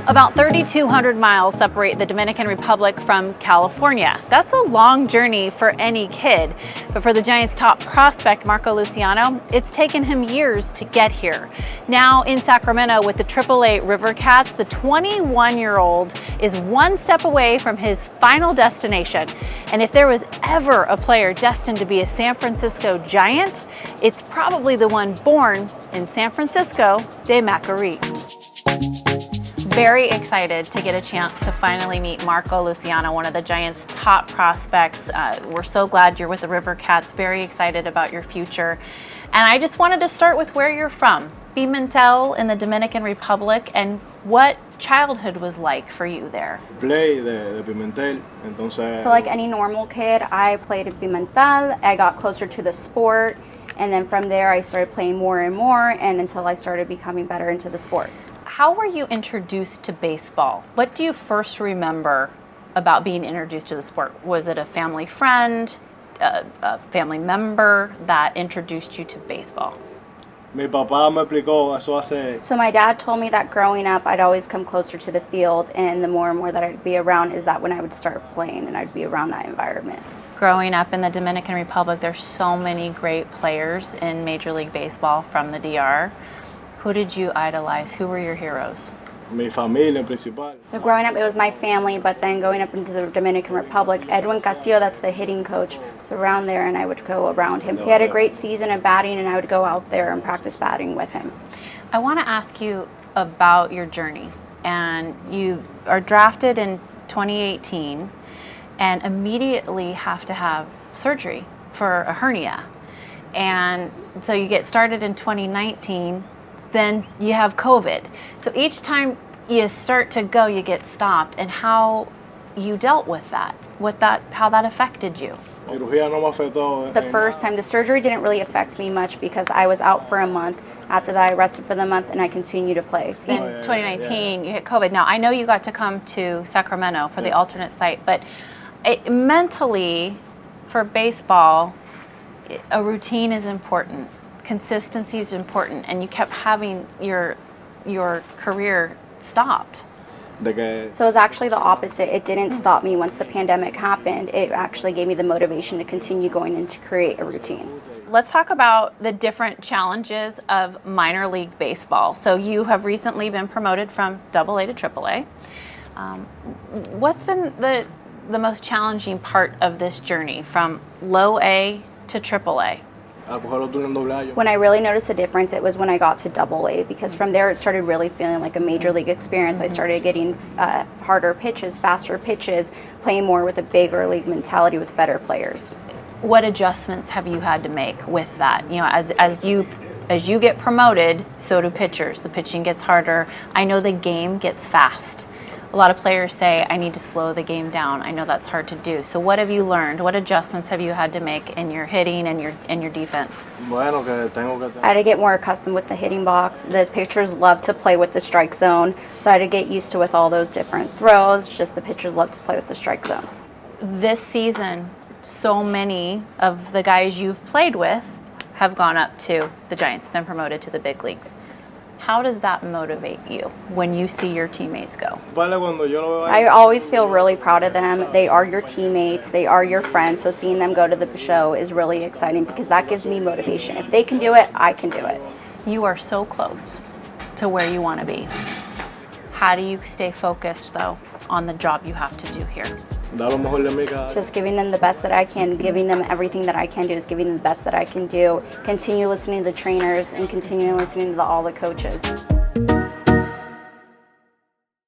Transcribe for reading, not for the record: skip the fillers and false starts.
About 3,200 miles separate the Dominican Republic from California. That's a long journey for any kid, but for the Giants' top prospect, Marco Luciano, it's taken him years to get here. Now in Sacramento with the AAA River Cats, the 21-year-old is one step away from his final destination. And if there was ever a player destined to be a San Francisco Giant, it's probably the one born in San Francisco de Macorís. Very excited to get a chance to finally meet Marco Luciano, one of the Giants' top prospects. We're so glad you're with the River Cats, very excited about your future. And I just wanted to start with where you're from, Pimentel in the Dominican Republic, and what childhood was like for you there. Play de Pimentel, entonces... So like any normal kid, I played in Pimentel. I got closer to the sport, and then from there I started playing more and more, and until I started becoming better into the sport. How were you introduced to baseball? What do you first remember about being introduced to the sport? Was it a family friend, a family member that introduced you to baseball? Mi papá me explicó eso hace... So my dad told me that growing up, I'd always come closer to the field, and the more and more that I'd be around is that when I would start playing and I'd be around that environment. Growing up in the Dominican Republic, there's so many great players in Major League Baseball from the DR. Who did you idolize? Who were your heroes? Mi familia principal. So growing up, it was my family, but then going up into the Dominican Republic, Edwin Castillo, that's the hitting coach, was around there, and I would go around him. He had a great season of batting, and I would go out there and practice batting with him. I want to ask you about your journey. And you are drafted in 2018 and immediately have to have surgery for a hernia. And so you get started in 2019, then you have COVID. So each time you start to go, you get stopped, and how you dealt with that, how that affected you. The first time, the surgery didn't really affect me much because I was out for a month. After that, I rested for the month and I continued to play. In 2019, you hit COVID. Now, I know you got to come to Sacramento for the alternate site, but mentally, for baseball, a routine is important. Consistency is important, and you kept having your career stopped. So it was actually the opposite. It didn't stop me once the pandemic happened. It actually gave me the motivation to continue going and to create a routine. Let's talk about the different challenges of minor league baseball. So you have recently been promoted from AA to AAA. What's been the most challenging part of this journey from low A to AAA? When I really noticed the difference, it was when I got to AA, because from there it started really feeling like a major league experience. I started getting harder pitches, faster pitches, playing more with a bigger league mentality with better players. What adjustments have you had to make with that? You know, as you get promoted, so do pitchers. The pitching gets harder. I know the game gets fast. A lot of players say, I need to slow the game down. I know that's hard to do. So what have you learned? What adjustments have you had to make in your hitting and your defense? I had to get more accustomed with the hitting box. The pitchers love to play with the strike zone, so I had to get used to with all those different throws. Just the pitchers love to play with the strike zone. This season, so many of the guys you've played with have gone up to the Giants, been promoted to the big leagues. How does that motivate you when you see your teammates go? I always feel really proud of them. They are your teammates. They are your friends. So seeing them go to the show is really exciting because that gives me motivation. If they can do it, I can do it. You are so close to where you want to be. How do you stay focused, though, on the job you have to do here? Just giving them the best that I can, giving them everything that I can do is giving them the best that I can do. Continue listening to the trainers and continue listening to all the coaches.